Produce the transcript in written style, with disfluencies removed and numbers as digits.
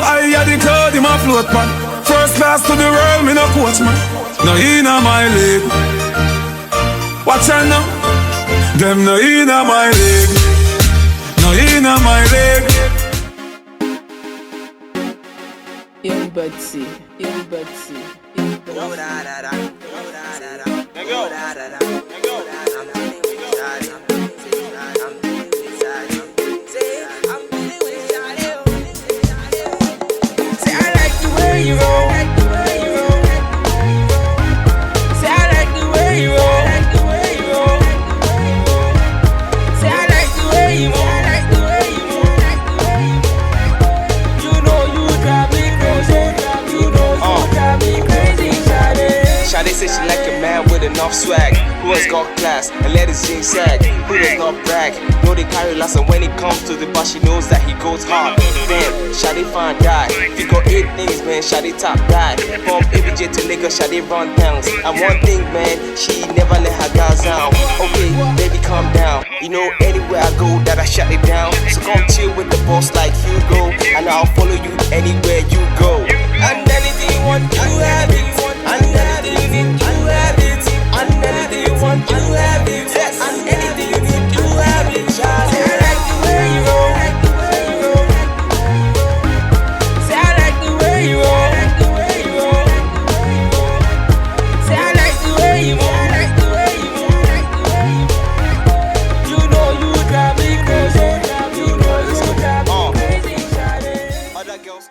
high the cloud in my float man. First class to the world, me no coach man. No inna my league. Watch out now. Them no inna my league. No inna my league. Young Budsy, young Budsy, young Budsy. Say I like the way you roll. Say I like the way you roll. Say I like the way you roll. You know you drive me crazy. You know you drive me crazy, Shawty. Shawty says she like a man with enough swag, who has got class and let his jeans sag, who does not brag, know they carry lots, and when it comes to the bar she knows that he goes hard. Damn, Shawty fine guy, he got 8 things man, Shawty top guy. From ItsJT to nigga, Shawty run downs. And one thing man, she never let her guys down. Okay, baby calm down, you know anywhere I go that I shut it down. So come chill with the boss like Hugo, and I'll follow you anywhere you go. And anything you want, you have it. And anything you need, you have it. And anything you want, you have it. And anything you need, you have it. Say I like the way you roll. Say I like the way you roll. Say I like the way you roll. You know you drive me crazy. You know you drive me crazy, Shawty. Other girls